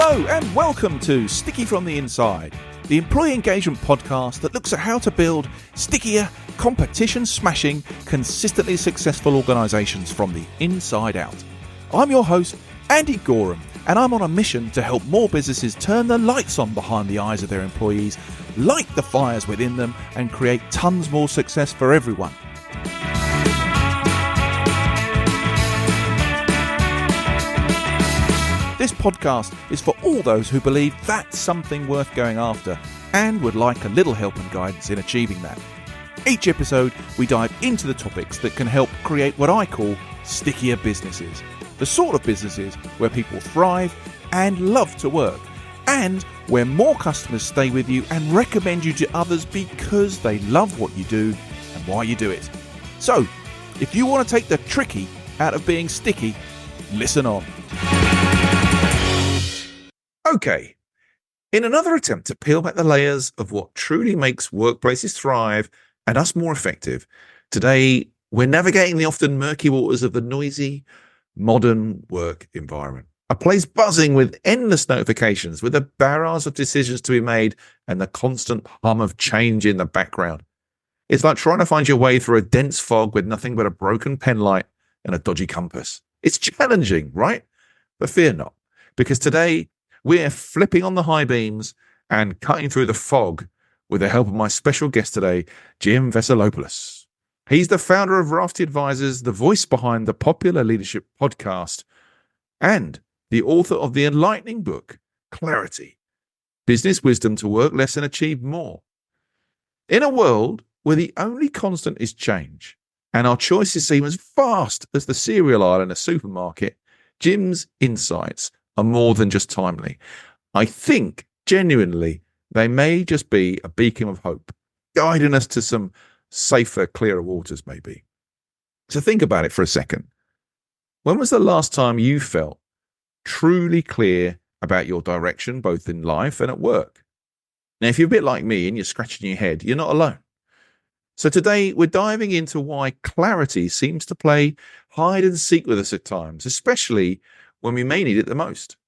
Hello and welcome to Sticky from the Inside, the employee engagement podcast that looks at how to build stickier, competition-smashing, consistently successful organisations from the inside out. I'm your host, Andy Goram, and I'm on a mission to help more businesses turn the lights on behind the eyes of their employees, light the fires within them, and create tons more success for everyone. This podcast is for all those who believe that's something worth going after and would like a little help and guidance in achieving that. Each episode, we dive into the topics that can help create what I call stickier businesses. The sort of businesses where people thrive and love to work, and where more customers stay with you and recommend you to others because they love what you do and why you do it. So, if you want to take the tricky out of being sticky, listen on. Okay, in another attempt to peel back the layers of what truly makes workplaces thrive and us more effective, today we're navigating the often murky waters of the noisy, modern work environment. A place buzzing with endless notifications, with a barrage of decisions to be made and the constant hum of change in the background. It's like trying to find your way through a dense fog with nothing but a broken pen light and a dodgy compass. It's challenging, right? But fear not, because today we're flipping on the high beams and cutting through the fog with the help of my special guest today, Jim Vaselopulos. He's the founder of Rafti Advisors, the voice behind the popular leadership podcast, and the author of the enlightening book, Clarity, Business Wisdom to Work Less and Achieve More. In a world where the only constant is change, and our choices seem as vast as the cereal aisle in a supermarket, Jim's insights are more than just timely. I think, genuinely, they may just be a beacon of hope, guiding us to some safer, clearer waters, maybe. So think about it for a second. When was the last time you felt truly clear about your direction, both in life and at work? Now, if you're a bit like me and you're scratching your head, you're not alone. So today we're diving into why clarity seems to play hide and seek with us at times, especially when we may need it the most.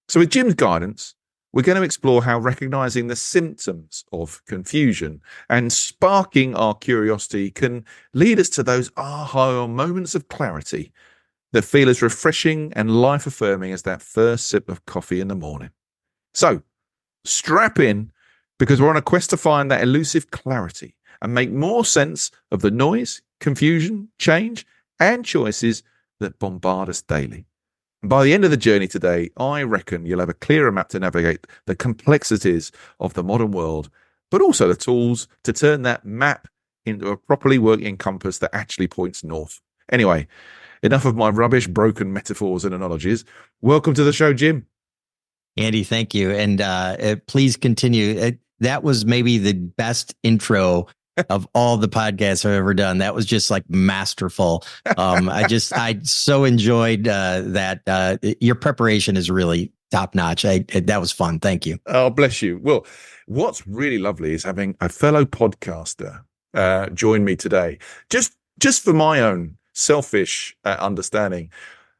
So with Jim's guidance, we're going to explore how recognizing the symptoms of confusion and sparking our curiosity can lead us to those aha moments of clarity that feel as refreshing and life-affirming as that first sip of coffee in the morning. So strap in, because we're on a quest to find that elusive clarity and make more sense of the noise, confusion, change, and choices that bombard us daily. And by the end of the journey today, I reckon you'll have a clearer map to navigate the complexities of the modern world, but also the tools to turn that map into a properly working compass that actually points north. Anyway, enough of my rubbish, broken metaphors and analogies. Welcome to the show, Jim. Andy, thank you. And please continue. That was maybe the best intro of all the podcasts I've ever done. That was just like masterful. I so enjoyed that. Your preparation is really top notch. That was fun. Thank you. Oh, bless you. Well, what's really lovely is having a fellow podcaster join me today. Just for my own selfish understanding,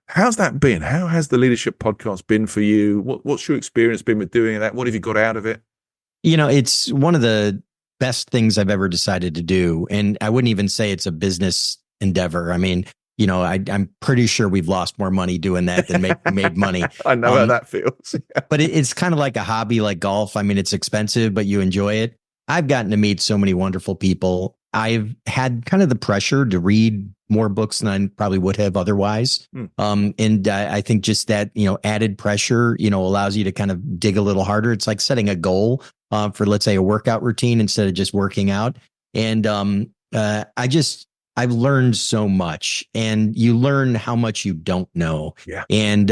how's that been? How has the leadership podcast been for you? What's your experience been with doing that? What have you got out of it? You know, it's one of the best things I've ever decided to do. And I wouldn't even say it's a business endeavor. I mean, you know, I'm pretty sure we've lost more money doing that than made money. I know how that feels. But it's kind of like a hobby, like golf. I mean, it's expensive, but you enjoy it. I've gotten to meet so many wonderful people. I've had kind of the pressure to read more books than I probably would have otherwise. I think just that, added pressure, allows you to kind of dig a little harder. It's like setting a goal for, let's say, a workout routine instead of just working out. And I've learned so much, and you learn how much you don't know. Yeah. And,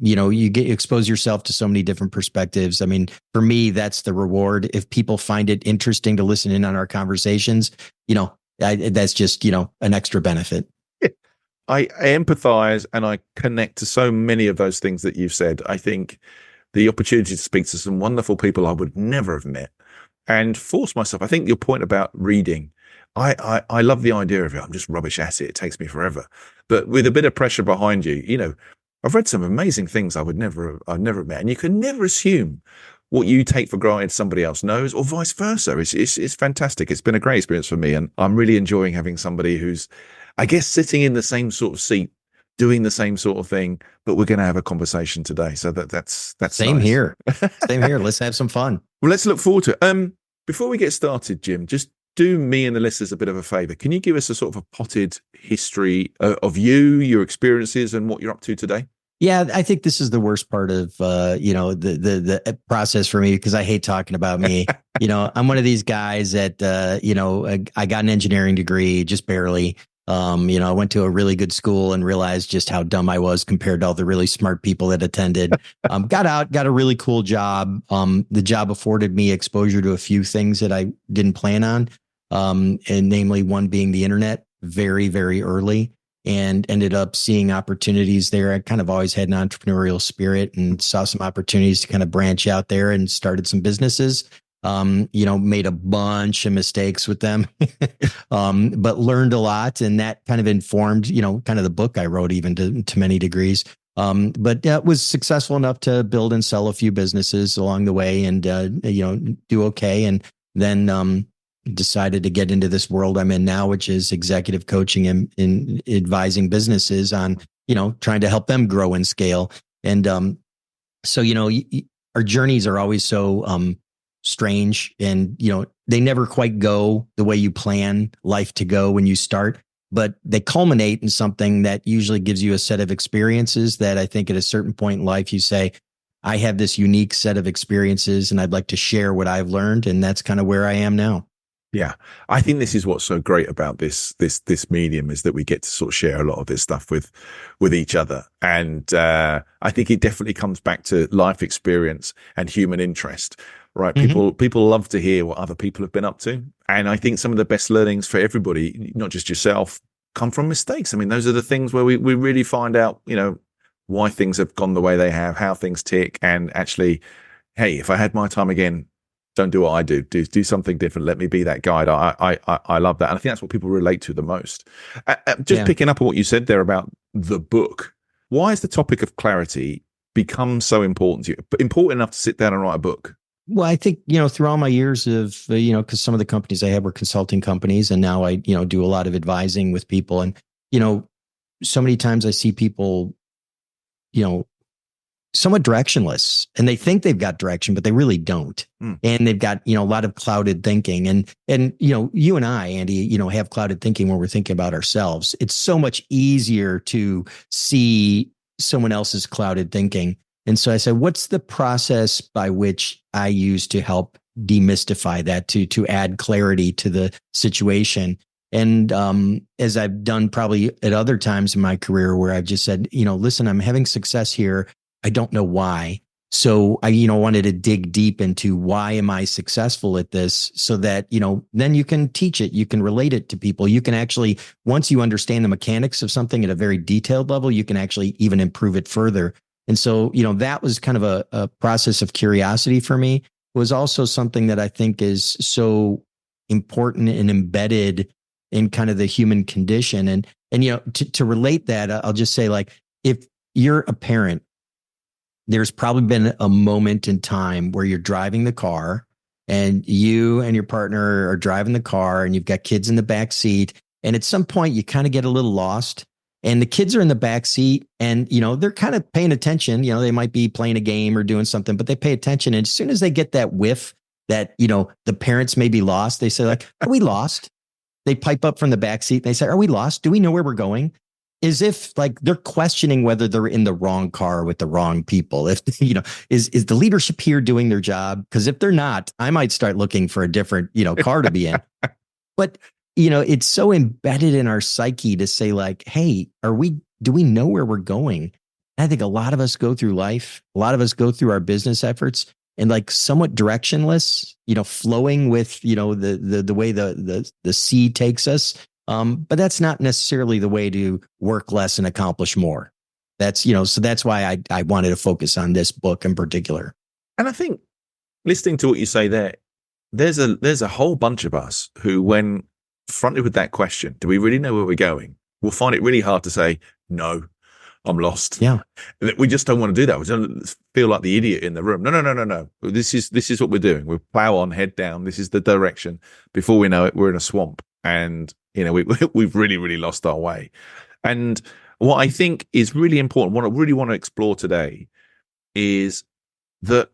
you expose yourself to so many different perspectives. I mean, for me, that's the reward. If people find it interesting to listen in on our conversations, that's just, an extra benefit. I empathize and I connect to so many of those things that you've said. I think the opportunity to speak to some wonderful people I would never have met and force myself. I think your point about reading, I love the idea of it. I'm just rubbish at it. It takes me forever. But with a bit of pressure behind you, I've read some amazing things I've never met, and you can never assume what you take for granted somebody else knows, or vice versa. It's fantastic. It's been a great experience for me, and I'm really enjoying having somebody who's, I guess, sitting in the same sort of seat, doing the same sort of thing, but we're going to have a conversation today. So that's Same nice. here. Same here. Let's have some fun. Well, let's look forward to it. Before we get started, Jim, just do me and the listeners a bit of a favor. Can you give us a sort of a potted history of you, your experiences, and what you're up to today? Yeah, I think this is the worst part of the process for me, because I hate talking about me. I'm one of these guys that I got an engineering degree, just barely. I went to a really good school and realized just how dumb I was compared to all the really smart people that attended. Got out, got a really cool job. The job afforded me exposure to a few things that I didn't plan on, and namely one being the internet very, very early, and ended up seeing opportunities there. I kind of always had an entrepreneurial spirit and saw some opportunities to kind of branch out there and started some businesses. Made a bunch of mistakes with them, but learned a lot. And that kind of informed, kind of the book I wrote, even to many degrees. But was successful enough to build and sell a few businesses along the way, and, do okay. And then, decided to get into this world I'm in now, which is executive coaching and in advising businesses on, trying to help them grow and scale. And, our journeys are always so, strange, and they never quite go the way you plan life to go when you start, but they culminate in something that usually gives you a set of experiences that I think at a certain point in life you say, I have this unique set of experiences and I'd like to share what I've learned. And that's kind of where I am now. Yeah, I think this is what's so great about this medium, is that we get to sort of share a lot of this stuff with each other, and I think it definitely comes back to life experience and human interest, right? Mm-hmm. People love to hear what other people have been up to, and I think some of the best learnings for everybody, not just yourself, come from mistakes. I mean, those are the things where we really find out, why things have gone the way they have, how things tick, and actually, hey, if I had my time again, don't do what I do. Do something different. Let me be that guide. I love that, and I think that's what people relate to the most. Picking up on what you said there about the book, why has the topic of clarity become so important to you? Important enough to sit down and write a book? Well, I think, through all my years of, because some of the companies I had were consulting companies, and now I, do a lot of advising with people, and, so many times I see people, somewhat directionless, and they think they've got direction, but they really don't. And they've got, a lot of clouded thinking, and, you and I, Andy, have clouded thinking when we're thinking about ourselves. It's so much easier to see someone else's clouded thinking. And so I said, what's the process by which I use to help demystify that, to add clarity to the situation? And as I've done probably at other times in my career, where I've just said, listen, I'm having success here. I don't know why. So I, wanted to dig deep into why am I successful at this, so that, then you can teach it. You can relate it to people. You can actually, once you understand the mechanics of something at a very detailed level, you can actually even improve it further. And so, that was kind of a process of curiosity for me. It was also something that I think is so important and embedded in kind of the human condition. And to relate that, I'll just say, like, if you're a parent, there's probably been a moment in time where you're driving the car, and you and your partner are driving the car, and you've got kids in the back seat. And at some point you kind of get a little lost, and the kids are in the back seat, and, they're kind of paying attention. They might be playing a game or doing something, but they pay attention. And as soon as they get that whiff that, the parents may be lost, they say, like, are we lost? They pipe up from the back seat and they say, are we lost? Do we know where we're going? As if, like, they're questioning whether they're in the wrong car with the wrong people. If, is the leadership here doing their job? Because if they're not, I might start looking for a different, car to be in. But, it's so embedded in our psyche to say, like, hey, do we know where we're going? And I think a lot of us go through life. A lot of us go through our business efforts, and, like, somewhat directionless, flowing with, the way the sea takes us. But that's not necessarily the way to work less and accomplish more. That's, so that's why I wanted to focus on this book in particular. And I think, listening to what you say there, there's a whole bunch of us who, when fronted with that question, do we really know where we're going, will find it really hard to say no. I'm lost. Yeah. We just don't want to do that. We don't feel like the idiot in the room. No. This is what we're doing. We plow on, head down. This is the direction. Before we know it, we're in a swamp, and we've really lost our way. And what I think is really important, what I really want to explore today, is that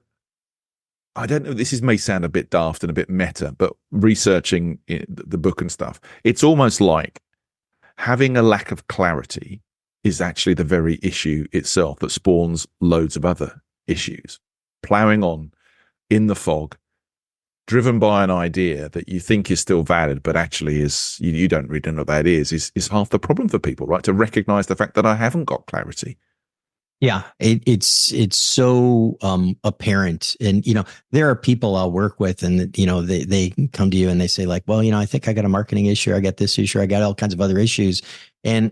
I don't know. This may sound a bit daft and a bit meta, but researching the book and stuff, it's almost like having a lack of clarity is actually the very issue itself that spawns loads of other issues. Plowing on in the fog, driven by an idea that you think is still valid, but actually is you don't really know what that is half the problem for people, right? To recognize the fact that I haven't got clarity. Yeah, it's so apparent. And, there are people I'll work with and, they come to you and they say like, well, I think I got a marketing issue. I got this issue. I got all kinds of other issues. And,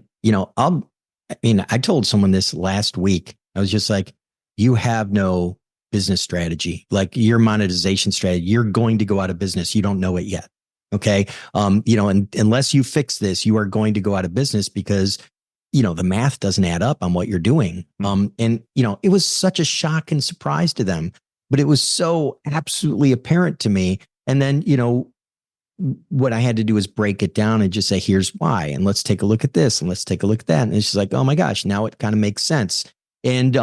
I told someone this last week. I was just like, you have no business strategy, like your monetization strategy. You're going to go out of business. You don't know it yet. Okay. And unless you fix this, you are going to go out of business because the math doesn't add up on what you're doing. And it was such a shock and surprise to them, but it was so absolutely apparent to me. And then, what I had to do is break it down and just say, here's why. And let's take a look at this and let's take a look at that. And it's just like, oh my gosh, now it kind of makes sense. And,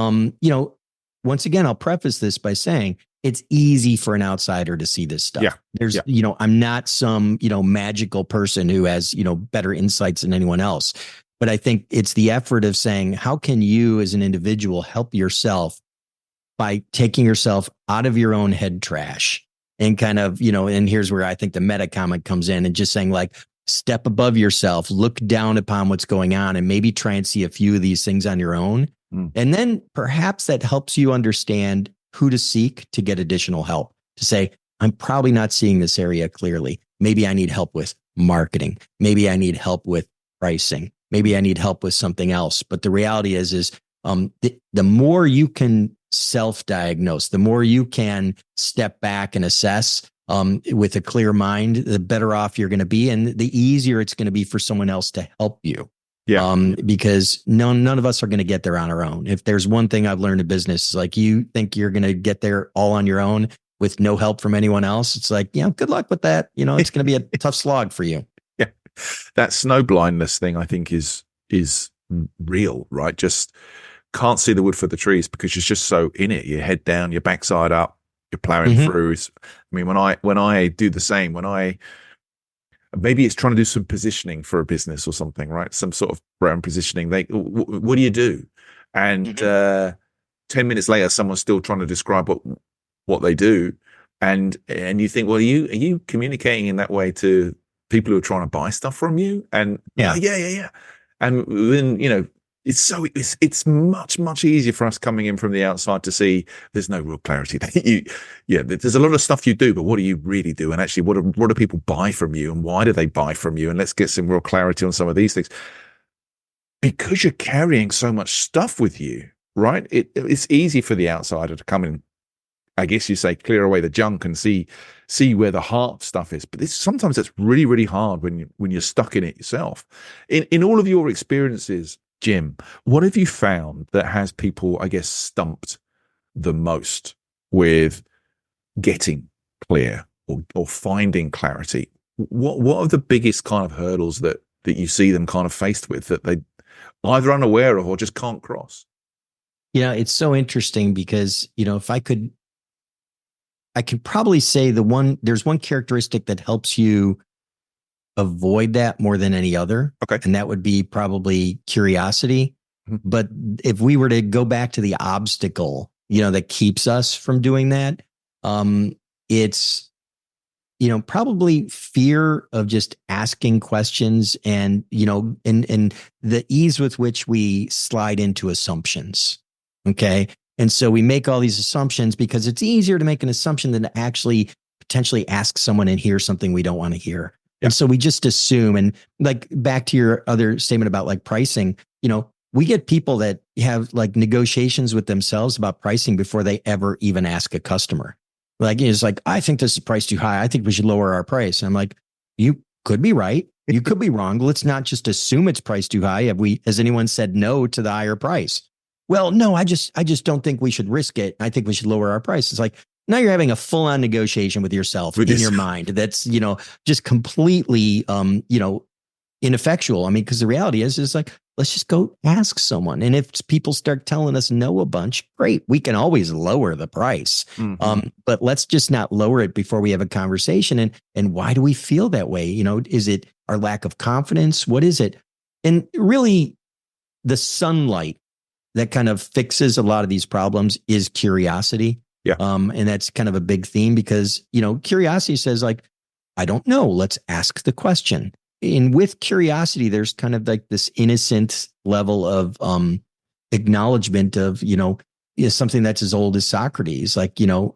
once again, I'll preface this by saying it's easy for an outsider to see this stuff. Yeah. I'm not some, magical person who has, better insights than anyone else. But I think it's the effort of saying, how can you as an individual help yourself by taking yourself out of your own head trash and kind of, and here's where I think the meta comment comes in and just saying like, step above yourself, look down upon what's going on and maybe try and see a few of these things on your own. And then perhaps that helps you understand who to seek to get additional help, to say, I'm probably not seeing this area clearly. Maybe I need help with marketing. Maybe I need help with pricing. Maybe I need help with something else. But the reality is the more you can self-diagnose, the more you can step back and assess with a clear mind, the better off you're going to be. And the easier it's going to be for someone else to help you. Yeah. Because none of us are going to get there on our own. If there's one thing I've learned in business, like you think you're going to get there all on your own with no help from anyone else. It's like, good luck with that. It's going to be a tough slog for you. Yeah. That snow blindness thing, I think is real, right? Just can't see the wood for the trees because you're just so in it. Your head down, your backside up, you're plowing through. I mean, when I do the same, maybe it's trying to do some positioning for a business or something, right? Some sort of brand positioning. What do you do? And 10 minutes later, someone's still trying to describe what they do. And you think, well, are you communicating in that way to people who are trying to buy stuff from you? And yeah. And then, it's much easier for us coming in from the outside to see there's no real clarity. There's a lot of stuff you do, but what do you really do? And actually, what do people buy from you and why do they buy from you? And let's get some real clarity on some of these things. Because you're carrying so much stuff with you, right? It's easy for the outsider to come in, I guess you say, clear away the junk and see where the heart stuff is. But sometimes it's really, really hard when you're stuck in it yourself. In all of your experiences, Jim, what have you found that has people, I guess, stumped the most with getting clear or finding clarity? What are the biggest kind of hurdles that you see them kind of faced with that they either unaware of or just can't cross? It's so interesting because, if I could probably say there's one characteristic that helps you avoid that more than any other. Okay. And that would be probably curiosity. But if we were to go back to the obstacle, that keeps us from doing that, it's, probably fear of just asking questions and, and the ease with which we slide into assumptions. Okay. And so we make all these assumptions because it's easier to make an assumption than to actually potentially ask someone and hear something we don't want to hear. Yeah. And so we just assume, and like back to your other statement about like pricing, we get people that have like negotiations with themselves about pricing before they ever even ask a customer. Like, it's like, I think this is priced too high. I think we should lower our price. And I'm like, you could be right. You could be wrong. Let's not just assume it's priced too high. Has anyone said no to the higher price? Well, no, I just don't think we should risk it. I think we should lower our price. It's like, now you're having a full on negotiation with yourself in your mind. That's, just completely, ineffectual. I mean, because the reality is like, let's just go ask someone. And if people start telling us no a bunch, great. We can always lower the price. But let's just not lower it before we have a conversation. And why do we feel that way? Is it our lack of confidence? What is it? And really, the sunlight that kind of fixes a lot of these problems is curiosity. Yeah. And that's kind of a big theme because, curiosity says like, I don't know, let's ask the question. And with curiosity, there's kind of like this innocent level of acknowledgement of, is something that's as old as Socrates. Like, the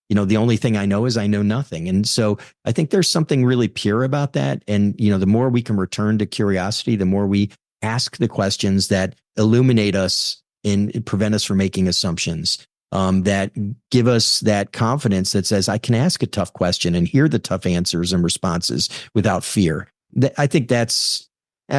only thing I know is I know nothing. And so I think there's something really pure about that. And, the more we can return to curiosity, the more we ask the questions that illuminate us and prevent us from making assumptions. That give us that confidence that says, I can ask a tough question and hear the tough answers and responses without fear. I think I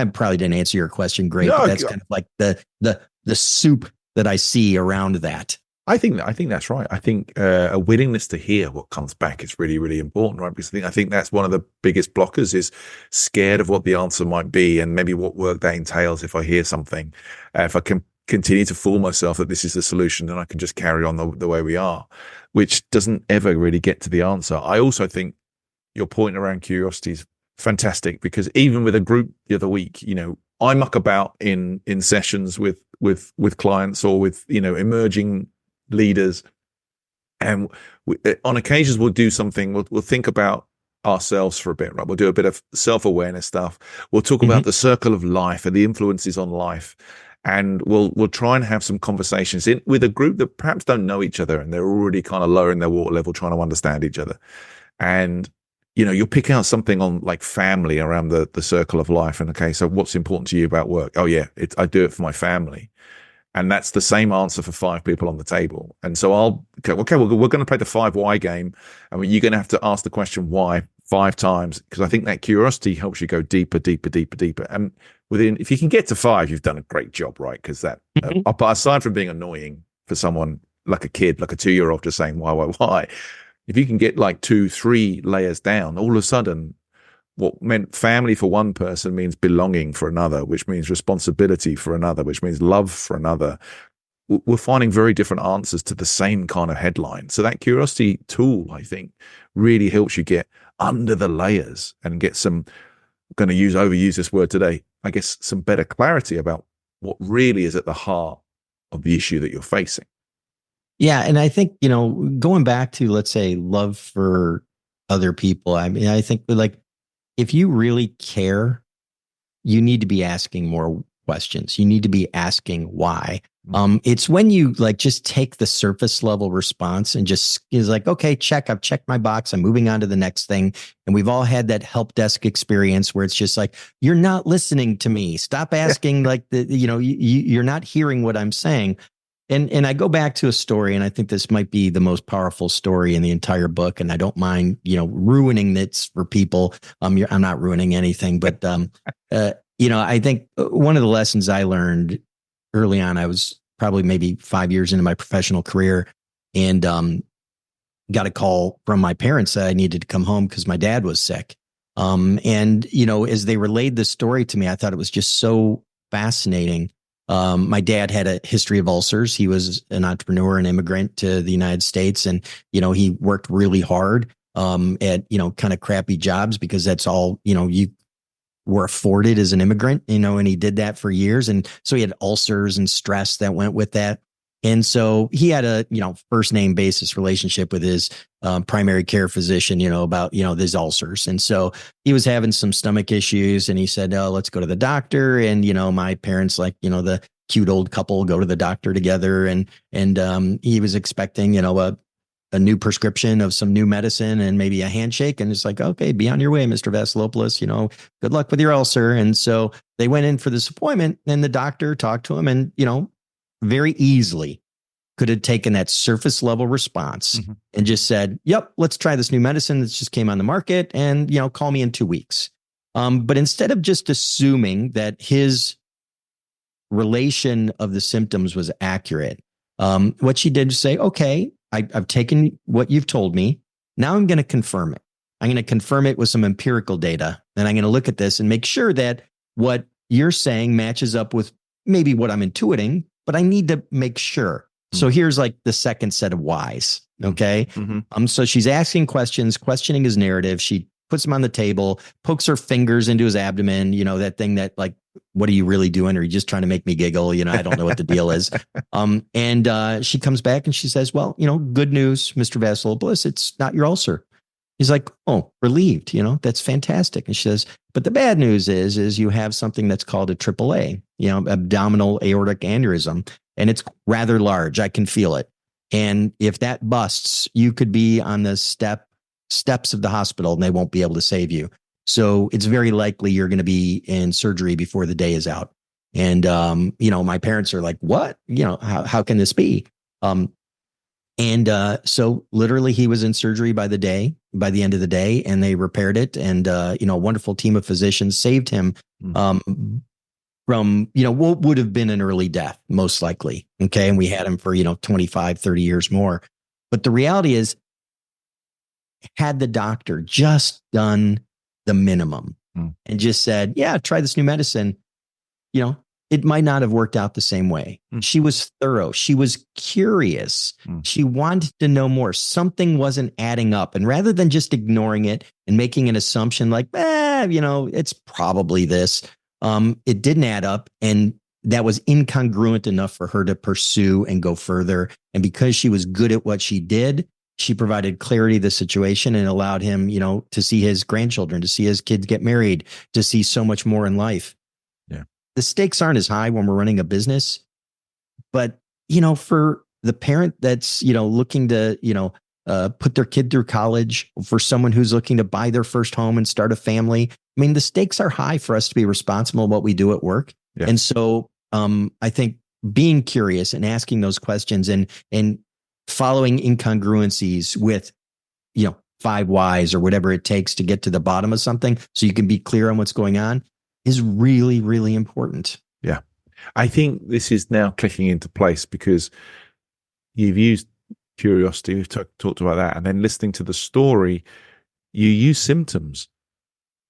probably didn't answer your question great, but that's kind of like the soup that I see around that. I think that's right. I think a willingness to hear what comes back is really, really important, right? Because I think that's one of the biggest blockers is scared of what the answer might be and maybe what work that entails if I hear something. If I can continue to fool myself that this is the solution, then I can just carry on the way we are, which doesn't ever really get to the answer. I also think your point around curiosity is fantastic because even with a group the other week, I muck about in sessions with clients or with, emerging leaders. And on occasions we'll do something, we'll think about ourselves for a bit, right? We'll do a bit of self-awareness stuff. We'll talk about the circle of life and the influences on life. And we'll try and have some conversations with a group that perhaps don't know each other and they're already kind of lowering their water level, trying to understand each other. And, you'll pick out something on like family around the circle of life. And okay, so what's important to you about work? Oh yeah, I do it for my family. And that's the same answer for 5 people on the table. And so we're going to play the 5 why game. And you're going to have to ask the question why 5 times, because I think that curiosity helps you go deeper, deeper, deeper, deeper. And if you can get to 5, you've done a great job, right? Because that, but aside from being annoying for someone like a kid, like a 2-year-old just saying why, if you can get like 2, 3 layers down, all of a sudden, what meant family for one person means belonging for another, which means responsibility for another, which means love for another. We're finding very different answers to the same kind of headline. So that curiosity tool, I think, really helps you get under the layers and get some, I'm going to overuse this word today, I guess some better clarity about what really is at the heart of the issue that you're facing. Yeah. And I think, going back to, let's say, love for other people, I mean, I think like, if you really care, you need to be asking more questions. You need to be asking why. It's when you like just take the surface level response and just is like, okay, I've checked my box. I'm moving on to the next thing. And we've all had that help desk experience where it's just like, you're not listening to me. Stop asking like you're not hearing what I'm saying. And I go back to a story, and I think this might be the most powerful story in the entire book. And I don't mind, ruining this for people. I'm not ruining anything, but I think one of the lessons I learned early on, I was probably maybe 5 years into my professional career, and got a call from my parents that I needed to come home because my dad was sick. As they relayed this story to me, I thought it was just so fascinating. My dad had a history of ulcers. He was an entrepreneur, an immigrant to the United States. And, he worked really hard at, kind of crappy jobs because that's all, you were afforded as an immigrant, and he did that for years. And so he had ulcers and stress that went with that. And so he had a, first name basis relationship with his primary care physician, about, these ulcers. And so he was having some stomach issues, and he said, oh, let's go to the doctor. And, my parents, like, the cute old couple, go to the doctor together. And he was expecting, a new prescription of some new medicine and maybe a handshake. And it's like, okay, be on your way, Mr. Vaselopulos, good luck with your ulcer. And so they went in for this appointment, and the doctor talked to him, and, very easily could have taken that surface level response and just said, yep, let's try this new medicine that just came on the market, and, call me in 2 weeks. But instead of just assuming that his relation of the symptoms was accurate, what she did was say, okay, I've taken what you've told me. Now I'm going to confirm it. I'm going to confirm it with some empirical data. And I'm going to look at this and make sure that what you're saying matches up with maybe what I'm intuiting, but I need to make sure. So here's like the second set of whys. Okay. So she's asking questions, questioning his narrative. She puts him on the table, pokes her fingers into his abdomen, that thing that like, what are you really doing? Or are you just trying to make me giggle? I don't know what the deal is. And she comes back and she says, well, good news, Mr. Vaselopulos, it's not your ulcer. He's like, oh, relieved, that's fantastic. And she says, but the bad news is you have something that's called a AAA, abdominal aortic aneurysm, and it's rather large. I can feel it. And if that busts, you could be on the steps of the hospital and they won't be able to save you. So it's very likely you're going to be in surgery before the day is out. And, my parents are like, what, how can this be? So literally he was in surgery by the end of the day, and they repaired it. And, a wonderful team of physicians saved him, from, what would have been an early death, most likely. Okay. And we had him for, 25, 30 years more. But the reality is, had the doctor just done the minimum and just said, yeah, try this new medicine, it might not have worked out the same way. She was thorough. She was curious. She wanted to know more. Something wasn't adding up. And rather than just ignoring it and making an assumption like, it's probably this, it didn't add up. And that was incongruent enough for her to pursue and go further. And because she was good at what she did, she provided clarity to the situation and allowed him, to see his grandchildren, to see his kids get married, to see so much more in life. Yeah. The stakes aren't as high when we're running a business, but, for the parent that's, looking to, put their kid through college, for someone who's looking to buy their first home and start a family, I mean, the stakes are high for us to be responsible in what we do at work. Yeah. And so I think being curious and asking those questions and following incongruencies with, 5 whys or whatever it takes to get to the bottom of something so you can be clear on what's going on is really, really important. Yeah. I think this is now clicking into place because you've used curiosity, we've talked about that, and then listening to the story, you use symptoms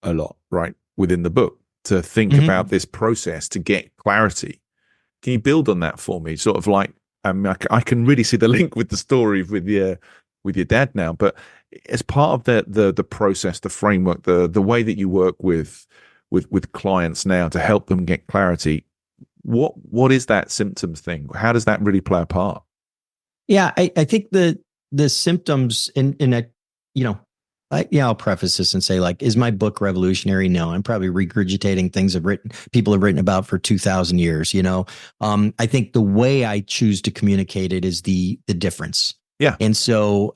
a lot, right, within the book to think about this process to get clarity. Can you build on that for me? Sort of like, I can really see the link with the story with your dad now, but as part of the process, the framework, the way that you work with clients now to help them get clarity, what is that symptoms thing? How does that really play a part? Yeah, I think the symptoms in a, I'll preface this and say, like, is my book revolutionary? No, I'm probably regurgitating things people have written about for 2,000 years. I think the way I choose to communicate it is the difference. Yeah. And so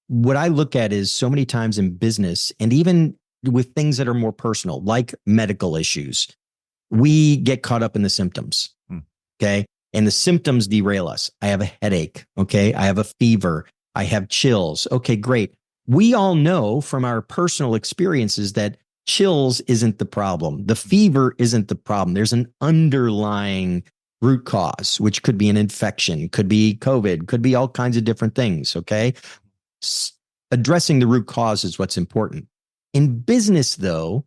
what I look at is so many times in business and even with things that are more personal, like medical issues, we get caught up in the symptoms. Okay. And the symptoms derail us. I have a headache. Okay. I have a fever. I have chills. Okay, great. We all know from our personal experiences that chills isn't the problem. The fever isn't the problem. There's an underlying root cause, which could be an infection, could be COVID, could be all kinds of different things. Okay. Addressing the root cause is what's important. In business, though,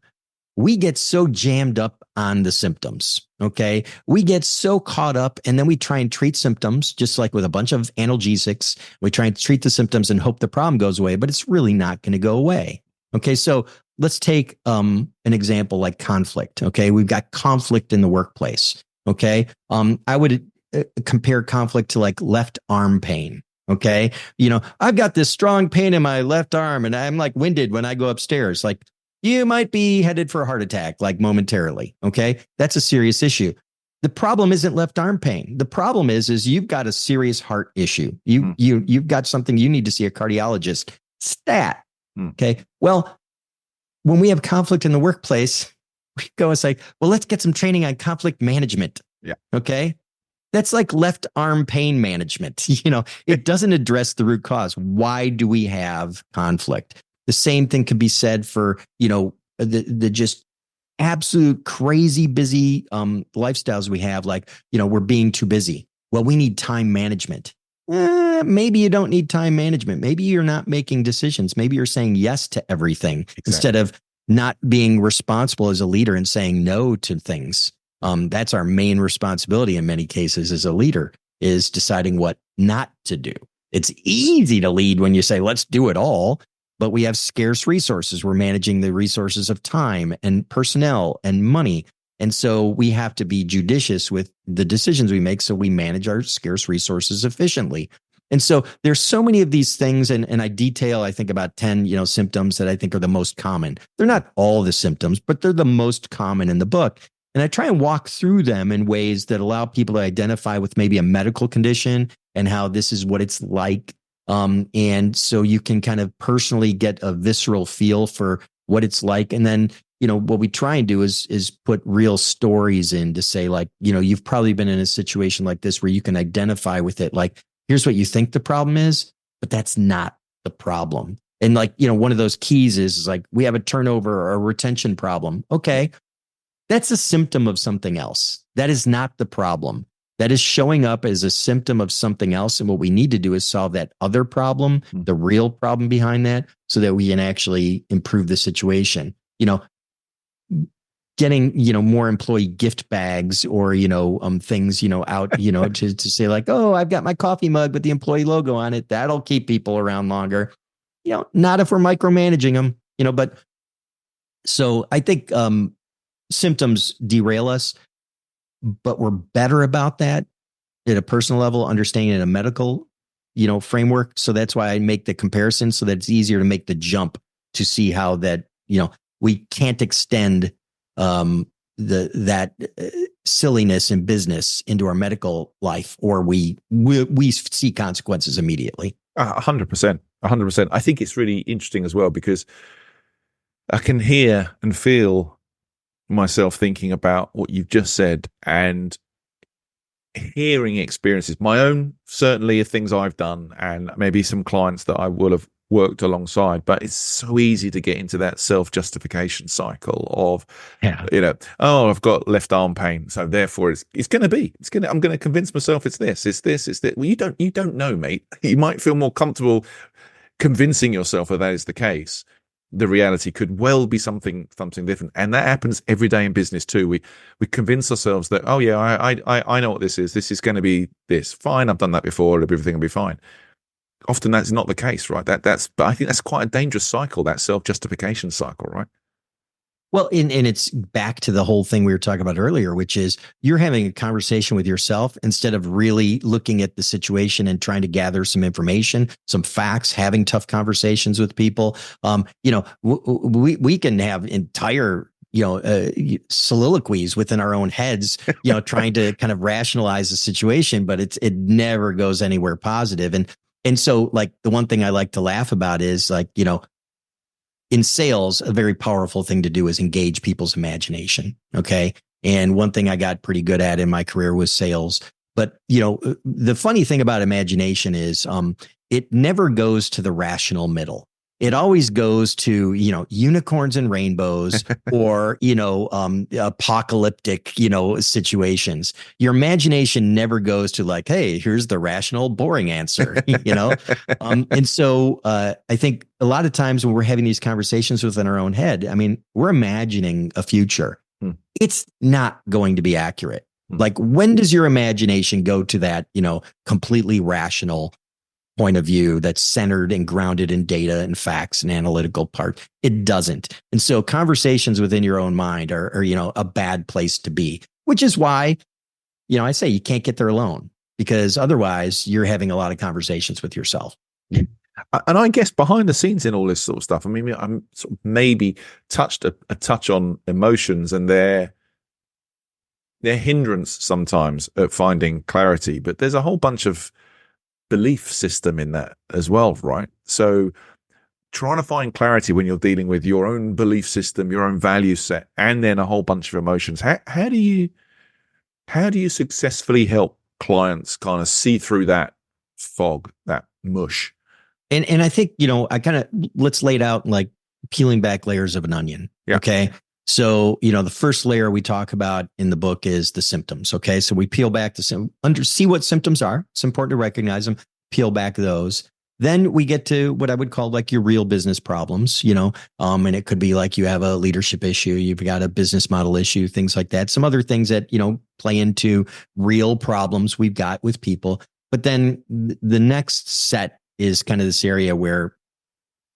we get so jammed up on the symptoms. Okay. We get so caught up and then we try and treat symptoms just like with a bunch of analgesics. We try and treat the symptoms and hope the problem goes away, but it's really not going to go away. Okay. So let's take an example like conflict. Okay. We've got conflict in the workplace. Okay. I would compare conflict to like left arm pain. Okay. I've got this strong pain in my left arm and I'm like winded when I go upstairs. Like, you might be headed for a heart attack, like momentarily. Okay. That's a serious issue. The problem isn't left arm pain. The problem is you've got a serious heart issue. You've got something you need to see a cardiologist. Stat. Okay. Well, when we have conflict in the workplace, we go and say, well, let's get some training on conflict management. Yeah. Okay. That's like left arm pain management. It doesn't address the root cause. Why do we have conflict? The same thing could be said for, the just absolute crazy busy lifestyles we have, like, we're being too busy. Well, we need time management. Maybe you don't need time management. Maybe you're not making decisions. Maybe you're saying yes to everything instead of not being responsible as a leader and saying no to things. That's our main responsibility in many cases as a leader, is deciding what not to do. It's easy to lead when you say, let's do it all, but we have scarce resources. We're managing the resources of time and personnel and money. And so we have to be judicious with the decisions we make so we manage our scarce resources efficiently. And so there's so many of these things, and I detail, I think, about 10, symptoms that I think are the most common. They're not all the symptoms, but they're the most common in the book. And I try and walk through them in ways that allow people to identify with maybe a medical condition and how this is what it's like. And so you can kind of personally get a visceral feel for what it's like. And then, what we try and do is put real stories in to say, like, you've probably been in a situation like this where you can identify with it. Like, here's what you think the problem is, but that's not the problem. And like, one of those keys is like, we have a turnover or a retention problem. Okay. That's a symptom of something else. That is not the problem. That is showing up as a symptom of something else. And what we need to do is solve that other problem, the real problem behind that, so that we can actually improve the situation. Getting, more employee gift bags or, things, out, to say like, oh, I've got my coffee mug with the employee logo on it. That'll keep people around longer. Not if we're micromanaging them, but so I think symptoms derail us, but we're better about that at a personal level, understanding in a medical, framework. So that's why I make the comparison, so that it's easier to make the jump to see how that, we can't extend that silliness in business into our medical life, or we see consequences immediately. 100%. I think it's really interesting as well, because I can hear and feel myself thinking about what you've just said, and hearing experiences, my own, certainly, of things I've done, and maybe some clients that I will have worked alongside. But it's so easy to get into that self-justification cycle of, oh, I've got left arm pain, so therefore I'm going to convince myself it's this. Well, you don't know, mate. You might feel more comfortable convincing yourself that is the case. The reality could well be something different, and that happens every day in business too. We convince ourselves that, oh yeah, I know what this is. This is going to be this. Fine, I've done that before. Everything will be fine. Often that's not the case, right? But I think that's quite a dangerous cycle, that self-justification cycle, right? Well, and it's back to the whole thing we were talking about earlier, which is you're having a conversation with yourself instead of really looking at the situation and trying to gather some information, some facts, having tough conversations with people. We can have entire soliloquies within our own heads, trying to kind of rationalize the situation, but it never goes anywhere positive. And so, like, the one thing I like to laugh about is, like, in sales, a very powerful thing to do is engage people's imagination. Okay. And one thing I got pretty good at in my career was sales. But, the funny thing about imagination is it never goes to the rational middle. It always goes to, unicorns and rainbows or, apocalyptic, situations. Your imagination never goes to like, hey, here's the rational, boring answer, And so I think a lot of times when we're having these conversations within our own head, I mean, we're imagining a future. It's not going to be accurate. Like, when does your imagination go to that, completely rational point of view that's centered and grounded in data and facts and analytical part? It doesn't. And so conversations within your own mind are a bad place to be, which is why, I say you can't get there alone, because otherwise you're having a lot of conversations with yourself. And I guess behind the scenes in all this sort of stuff, I mean, I'm sort of maybe touched a touch on emotions and their hindrance sometimes at finding clarity, but there's a whole bunch of belief system in that as well, right? So trying to find clarity when you're dealing with your own belief system, your own value set, and then a whole bunch of emotions. How do you successfully help clients kind of see through that fog, that mush? And I think, I kind of, let's lay it out in like peeling back layers of an onion. Yeah. Okay. So, the first layer we talk about in the book is the symptoms. Okay. So we peel back see what symptoms are. It's important to recognize them, peel back those. Then we get to what I would call like your real business problems, and it could be like you have a leadership issue, you've got a business model issue, things like that. Some other things that, play into real problems we've got with people. But then the next set is kind of this area where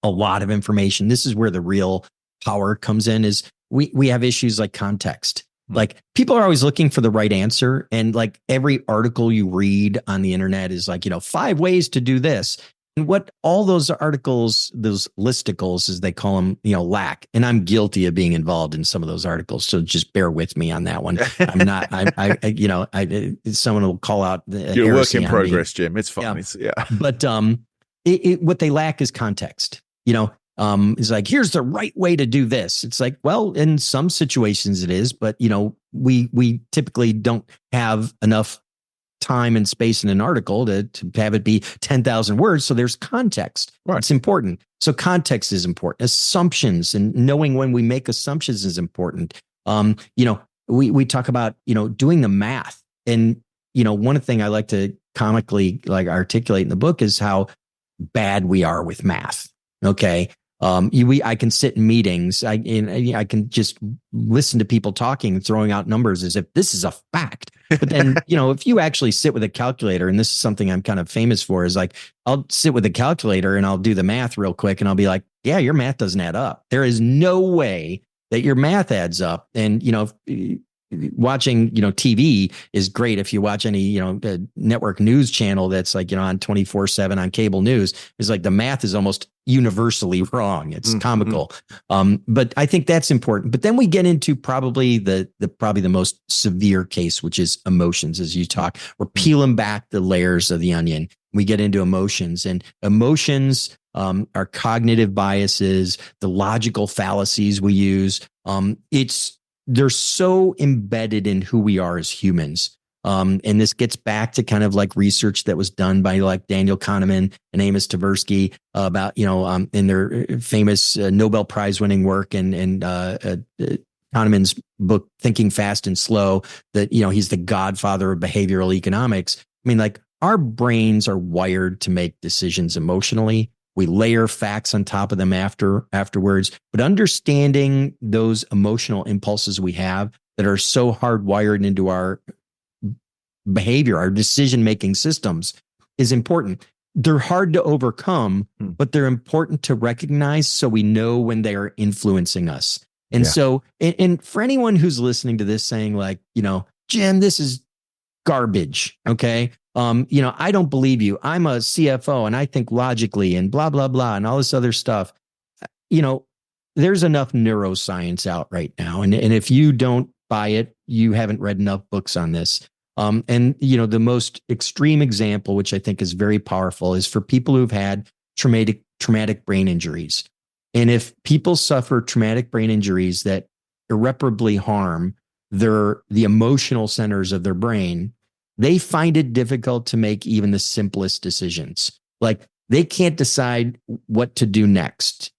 a lot of information, this is where the real power comes in, is we have issues like context. Like people are always looking for the right answer. And like every article you read on the internet is like, 5 ways to do this. And what all those articles, those listicles, as they call them, lack. And I'm guilty of being involved in some of those articles. So just bear with me on that one. I'm not, someone will call out the You're a work in progress, Jim. It's fine. Yeah. But what they lack is context. It's like, here's the right way to do this. It's like, well, in some situations it is, but we typically don't have enough time and space in an article to have it be 10,000 words. So there's context. Right. It's important. So context is important. Assumptions and knowing when we make assumptions is important. We talk about, doing the math. And, one thing I like to comically articulate in the book is how bad we are with math. Okay. I can sit in meetings. I can just listen to people talking and throwing out numbers as if this is a fact. But then, if you actually sit with a calculator, and this is something I'm kind of famous for, is like, I'll sit with a calculator and I'll do the math real quick. And I'll be like, yeah, your math doesn't add up. There is no way that your math adds up. And, watching, TV is great. If you watch any, network news channel that's like, on 24/7 on cable news, it's like the math is almost universally wrong. It's comical. But I think that's important. But then we get into probably the most severe case, which is emotions. As you talk, we're peeling back the layers of the onion. We get into emotions, and emotions are cognitive biases, the logical fallacies we use. They're so embedded in who we are as humans. And this gets back to kind of like research that was done by like Daniel Kahneman and Amos Tversky about, in their famous Nobel Prize winning work and Kahneman's book, Thinking Fast and Slow, that, he's the godfather of behavioral economics. I mean, like our brains are wired to make decisions emotionally. We layer facts on top of them afterwards. But understanding those emotional impulses we have that are so hardwired into our behavior, our decision-making systems, is important. They're hard to overcome, but they're important to recognize so we know when they are influencing us. And so, and for anyone who's listening to this saying like, Jim, this is garbage. Okay. I don't believe you. I'm a CFO and I think logically and blah, blah, blah, and all this other stuff. There's enough neuroscience out right now. And if you don't buy it, you haven't read enough books on this. The most extreme example, which I think is very powerful, is for people who've had traumatic brain injuries. And if people suffer traumatic brain injuries that irreparably harm the emotional centers of their brain, they find it difficult to make even the simplest decisions. Like they can't decide what to do next,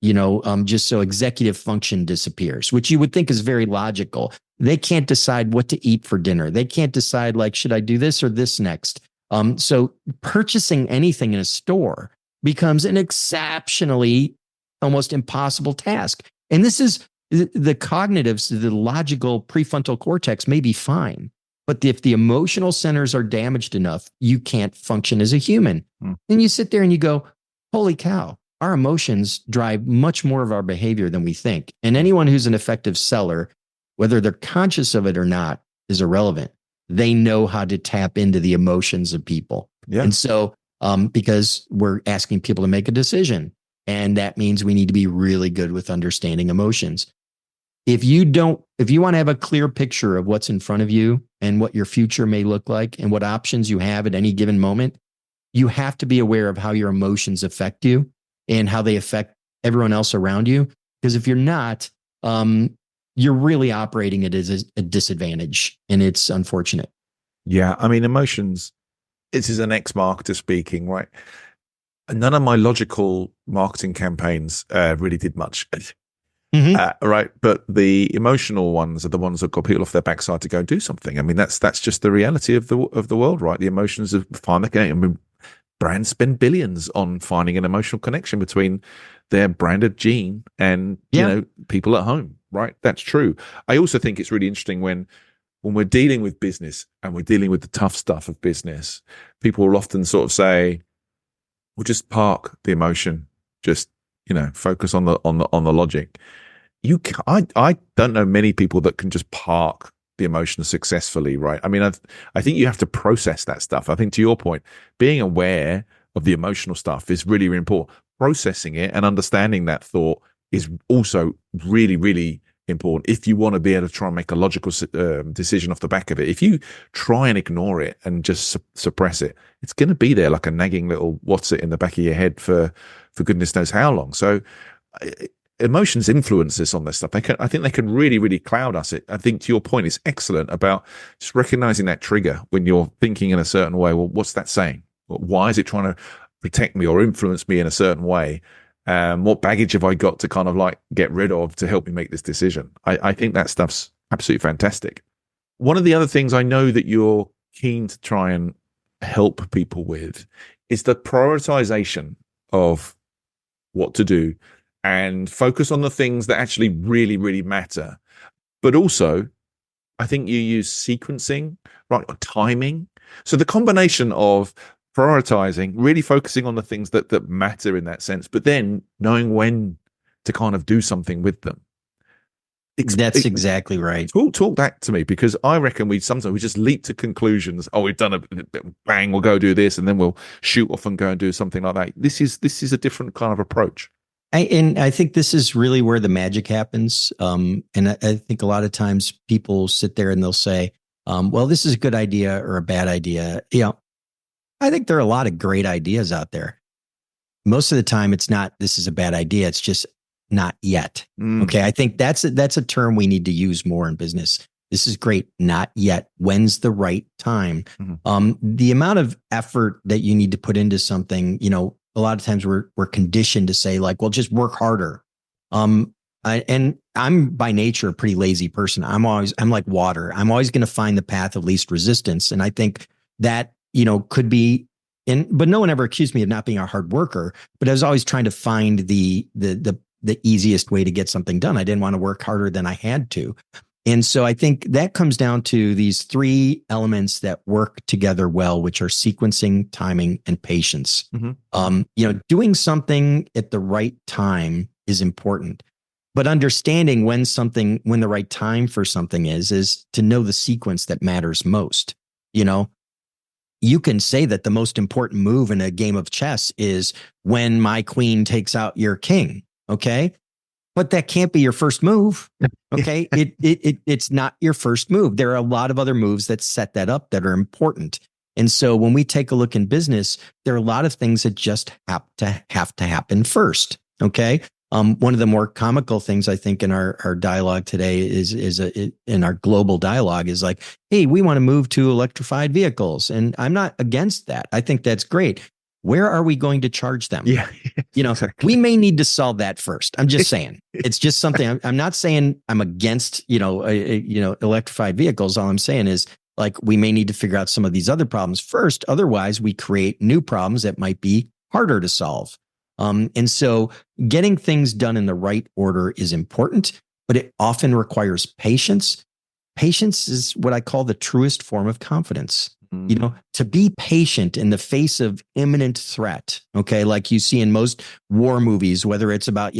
just so executive function disappears, which you would think is very logical. They can't decide what to eat for dinner. They can't decide like, should I do this or this next? So purchasing anything in a store becomes an exceptionally almost impossible task. And this is the cognitives, the logical prefrontal cortex may be fine. But if the emotional centers are damaged enough, you can't function as a human. And you sit there and you go, holy cow, our emotions drive much more of our behavior than we think. And anyone who's an effective seller, whether they're conscious of it or not, is irrelevant. They know how to tap into the emotions of people. Yeah. And so because we're asking people to make a decision, and that means we need to be really good with understanding emotions. If you want to have a clear picture of what's in front of you and what your future may look like and what options you have at any given moment, you have to be aware of how your emotions affect you and how they affect everyone else around you. Because if you're not, you're really operating it as a disadvantage, and it's unfortunate. Yeah. I mean, emotions, this is an ex-marketer speaking, right? None of my logical marketing campaigns really did much. Right. But the emotional ones are the ones that got people off their backside to go and do something. I mean, that's just the reality of the world, right? The emotions of finding. I mean, brands spend billions on finding an emotional connection between their branded gene and people at home, right? That's true. I also think it's really interesting when we're dealing with business and we're dealing with the tough stuff of business, people will often sort of say, "Well, just park the emotion, just focus on the logic." I don't know many people that can just park the emotion successfully, right? I mean, I think you have to process that stuff. I think to your point, being aware of the emotional stuff is really, really important. Processing it and understanding that thought is also really, really important if you want to be able to try and make a logical decision off the back of it. If you try and ignore it and just suppress it, it's going to be there like a nagging little what's it in the back of your head for goodness knows how long. So emotions influence us on this stuff. I think they can really, really cloud us. I think to your point, it's excellent about just recognizing that trigger when you're thinking in a certain way. Well, what's that saying? Why is it trying to protect me or influence me in a certain way? What baggage have I got to kind of like get rid of to help me make this decision? I think that stuff's absolutely fantastic. One of the other things I know that you're keen to try and help people with is the prioritization of what to do and focus on the things that actually really, really matter. But also, I think you use sequencing, right, or timing. So the combination of prioritizing, really focusing on the things that matter in that sense, but then knowing when to kind of do something with them. That's exactly right. Talk that to me, because I reckon we sometimes just leap to conclusions. Oh, we've done a bang, we'll go do this, and then we'll shoot off and go and do something like that. This is a different kind of approach. I think this is really where the magic happens. And I think a lot of times people sit there and they'll say, well, this is a good idea or a bad idea. I think there are a lot of great ideas out there. Most of the time it's not, this is a bad idea. It's just not yet. Okay. I think that's a term we need to use more in business. This is great. Not yet. When's the right time? The amount of effort that you need to put into something, a lot of times we're conditioned to say like, well, just work harder. And I'm by nature a pretty lazy person. I'm like water. I'm always going to find the path of least resistance. And I think that, could be but no one ever accused me of not being a hard worker, but I was always trying to find the easiest way to get something done. I didn't want to work harder than I had to. And so I think that comes down to these three elements that work together well, which are sequencing, timing, and patience. Doing something at the right time is important, but understanding when the right time for something is to know the sequence that matters most. You can say that the most important move in a game of chess is when my queen takes out your king. Okay. But that can't be your first move. Okay. It's not your first move. There are a lot of other moves that set that up that are important. And so when we take a look in business, there are a lot of things that just have to happen first. Okay. One of the more comical things I think in our dialogue today is in our global dialogue is like, hey, we want to move to electrified vehicles. And I'm not against that. I think that's great. Where are we going to charge them? Yeah, exactly. We may need to solve that first. I'm just saying, it's just something. I'm not saying I'm against, electrified vehicles. All I'm saying is like, we may need to figure out some of these other problems first. Otherwise, we create new problems that might be harder to solve. And so getting things done in the right order is important, but it often requires patience. Patience is what I call the truest form of confidence. To be patient in the face of imminent threat. Okay. Like you see in most war movies, whether it's about,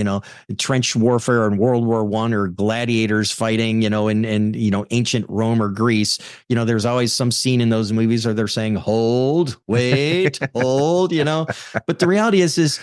trench warfare in World War I or gladiators fighting, in ancient Rome or Greece, there's always some scene in those movies where they're saying, hold, wait, hold, but the reality is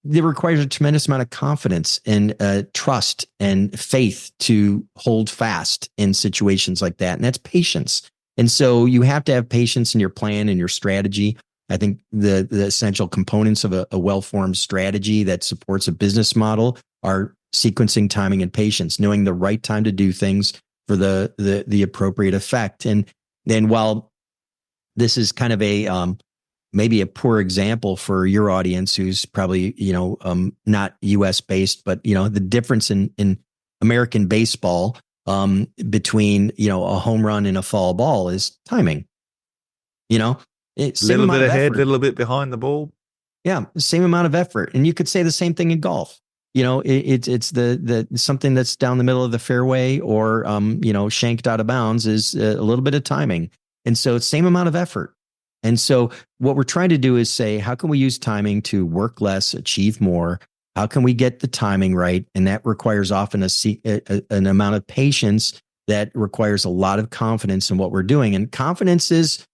it requires a tremendous amount of confidence and trust and faith to hold fast in situations like that. And that's patience. And so you have to have patience in your plan and your strategy. I think the essential components of a well-formed strategy that supports a business model are sequencing, timing, and patience, knowing the right time to do things for the appropriate effect. And then while this is kind of maybe a poor example for your audience who's probably, not US based, but, the difference in American baseball between, a home run and a foul ball is timing. It's A same little bit amount of ahead, a effort. little bit behind the ball. Yeah, same amount of effort. And you could say the same thing in golf. It's the something that's down the middle of the fairway or shanked out of bounds is a little bit of timing. And so it's same amount of effort. And so what we're trying to do is say, how can we use timing to work less, achieve more? How can we get the timing right? And that requires often an amount of patience that requires a lot of confidence in what we're doing. And confidence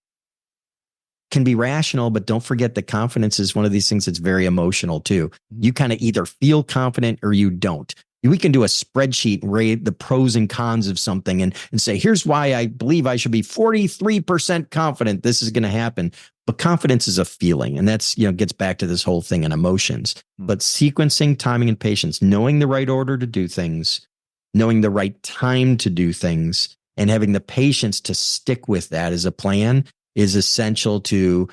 can be rational, but don't forget that confidence is one of these things that's very emotional too. You kind of either feel confident or you don't. We can do a spreadsheet and rate the pros and cons of something and say, here's why I believe I should be 43% confident this is going to happen. But confidence is a feeling. And that's, gets back to this whole thing in emotions. But sequencing, timing, and patience, knowing the right order to do things, knowing the right time to do things, and having the patience to stick with that as a plan is essential to,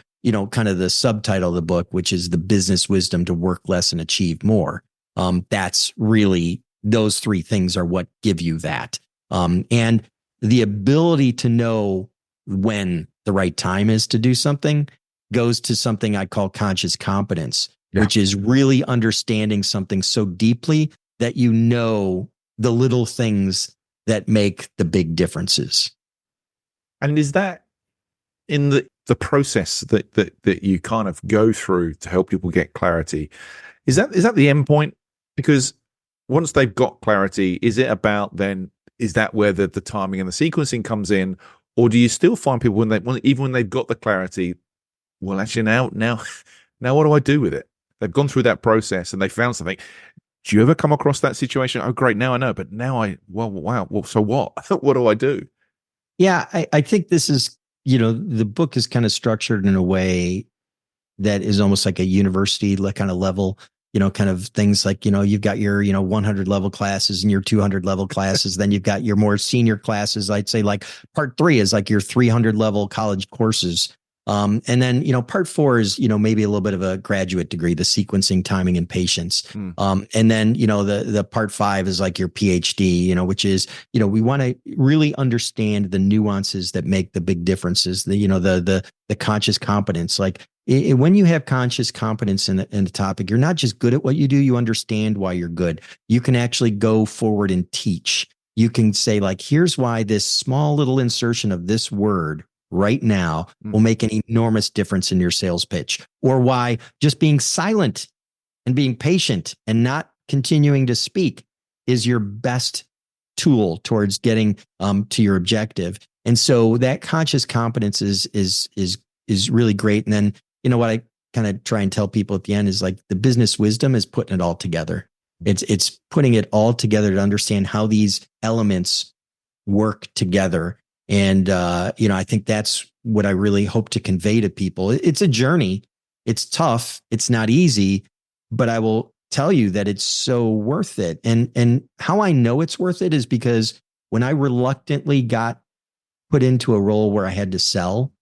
kind of the subtitle of the book, which is the business wisdom to work less and achieve more. That's really, those three things are what give you that. And the ability to know when the right time is to do something goes to something I call conscious competence, which is really understanding something so deeply that the little things that make the big differences. And is that in the process that you kind of go through to help people get clarity? Is that the end point? Because once they've got clarity, is it about then, is that where the timing and the sequencing comes in? Or do you still find people even when they've got the clarity, well, actually now what do I do with it? They've gone through that process and they found something. Do you ever come across that situation? Oh, great. Now I know, but now wow. Well, so what? What do I do? Yeah, I think this is, the book is kind of structured in a way that is almost like a university kind of level, kind of things like, you've got your, 100 level classes and your 200 level classes. Then you've got your more senior classes. I'd say like part 3 is like your 300 level college courses. And then, part 4 is, maybe a little bit of a graduate degree, the sequencing, timing, and patience. And then, the part 5 is like your PhD, which is, we want to really understand the nuances that make the big differences, the conscious competence. Like when you have conscious competence in the topic, you're not just good at what you do, you understand why you're good. You can actually go forward and teach. You can say like, here's why this small little insertion of this word right now will make an enormous difference in your sales pitch, or why just being silent and being patient and not continuing to speak is your best tool towards getting to your objective. And so that conscious competence is really great. And then, what I kind of try and tell people at the end is like the business wisdom is putting it all together. It's putting it all together to understand how these elements work together. And, I think that's what I really hope to convey to people. It's a journey. It's tough. It's not easy, but I will tell you that it's so worth it. And how I know it's worth it is because when I reluctantly got put into a role where I had to sell,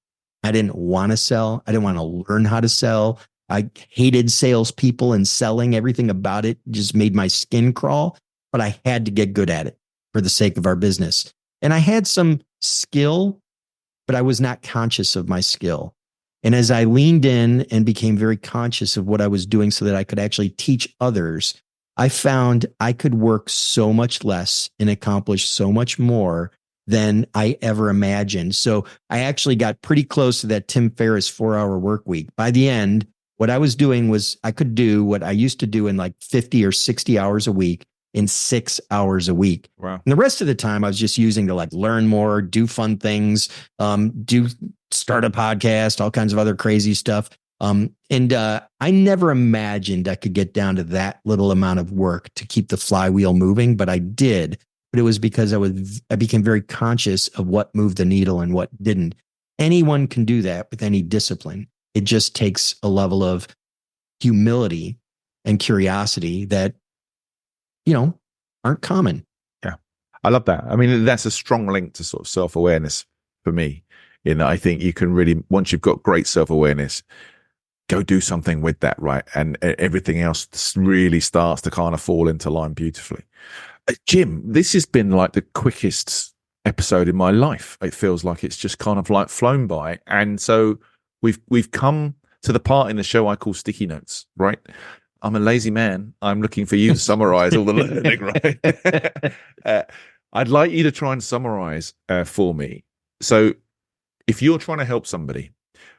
I didn't want to sell. I didn't want to learn how to sell. I hated salespeople and selling. Everything about it just made my skin crawl, but I had to get good at it for the sake of our business. And I had some skill, but I was not conscious of my skill. And as I leaned in and became very conscious of what I was doing so that I could actually teach others, I found I could work so much less and accomplish so much more than I ever imagined. So I actually got pretty close to that Tim Ferriss 4-hour work week. By the end, what I was doing was I could do what I used to do in like 50 or 60 hours a week in 6 hours a week. Wow. And the rest of the time I was just using to like learn more, do fun things, start a podcast, all kinds of other crazy stuff. And I never imagined I could get down to that little amount of work to keep the flywheel moving, but I did. But it was because I became very conscious of what moved the needle and what didn't. Anyone can do that with any discipline. It just takes a level of humility and curiosity that, aren't common. Yeah. I love that. I mean, that's a strong link to sort of self-awareness for me, I think you can really, once you've got great self-awareness, go do something with that, right? And everything else really starts to kind of fall into line beautifully. Jim, this has been like the quickest episode in my life. It feels like it's just kind of like flown by. And so we've come to the part in the show I call sticky notes, right? I'm a lazy man. I'm looking for you to summarize all the learning, right? I'd like you to try and summarize for me. So if you're trying to help somebody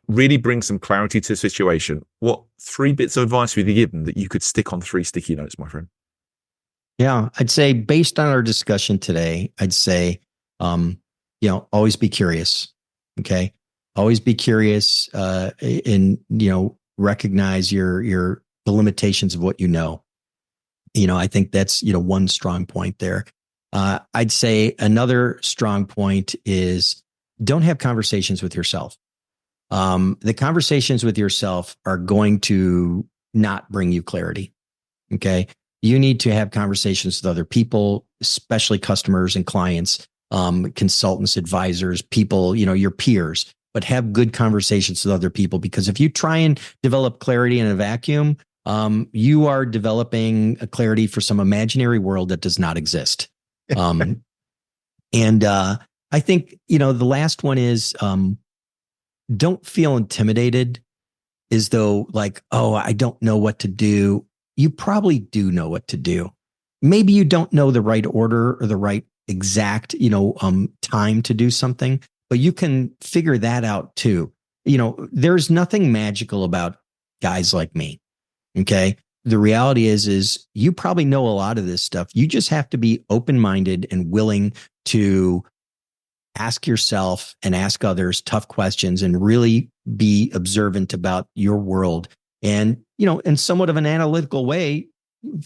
really bring some clarity to the situation, what 3 bits of advice would you give them that you could stick on 3 sticky notes, my friend? Yeah, I'd say based on our discussion today, I'd say, always be curious. Okay. Always be curious, and, recognize the limitations of what you know. I think that's, one strong point there. I'd say another strong point is don't have conversations with yourself. The conversations with yourself are going to not bring you clarity. Okay. You need to have conversations with other people, especially customers and clients, consultants, advisors, people, your peers, but have good conversations with other people, because if you try and develop clarity in a vacuum, you are developing a clarity for some imaginary world that does not exist. And I think, the last one is, don't feel intimidated as though like, oh, I don't know what to do. You probably do know what to do. Maybe you don't know the right order or the right exact, time to do something, but you can figure that out too. There's nothing magical about guys like me. Okay. The reality is you probably know a lot of this stuff. You just have to be open-minded and willing to ask yourself and ask others tough questions and really be observant about your world. And, in somewhat of an analytical way,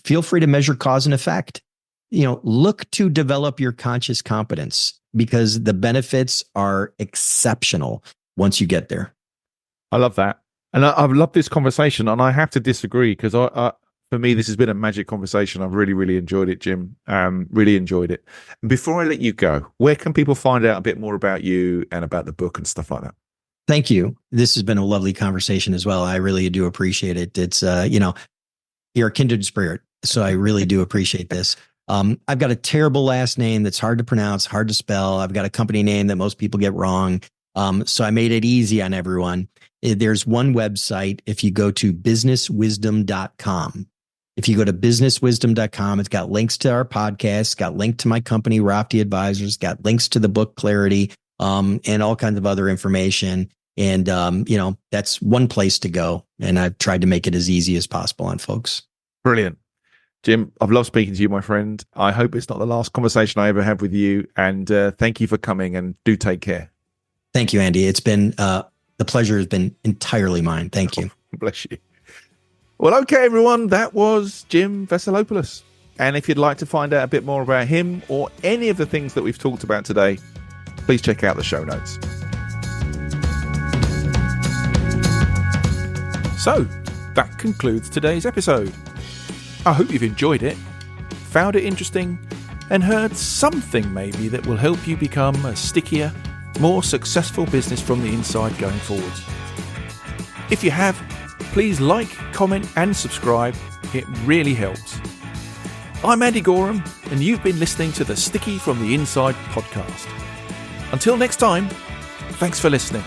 feel free to measure cause and effect. Look to develop your conscious competence, because the benefits are exceptional once you get there. I love that. And I've loved this conversation, and I have to disagree, because for me, this has been a magic conversation. I've really, really enjoyed it, Jim. Really enjoyed it. And before I let you go, where can people find out a bit more about you and about the book and stuff like that? Thank you. This has been a lovely conversation as well. I really do appreciate it. It's, you're a kindred spirit, so I really do appreciate this. I've got a terrible last name that's hard to pronounce, hard to spell. I've got a company name that most people get wrong. So I made it easy on everyone. There's one website. If you go to businesswisdom.com, it's got links to our podcast, got link to my company, Rafti Advisors, got links to the book Clarity, and all kinds of other information. And, that's one place to go. And I've tried to make it as easy as possible on folks. Brilliant. Jim, I've loved speaking to you, my friend. I hope it's not the last conversation I ever have with you. And thank you for coming, and do take care. Thank you, Andy. It's been, the pleasure has been entirely mine. Thank you. Bless you. Well, okay, everyone. That was Jim Vaselopulos. And if you'd like to find out a bit more about him or any of the things that we've talked about today, please check out the show notes. So, that concludes today's episode. I hope you've enjoyed it, found it interesting, and heard something maybe that will help you become a stickier, more successful business from the inside going forwards. If you have, please like, comment, and subscribe. It really helps. I'm Andy Goram, and you've been listening to the Sticky from the Inside podcast. Until next time, thanks for listening.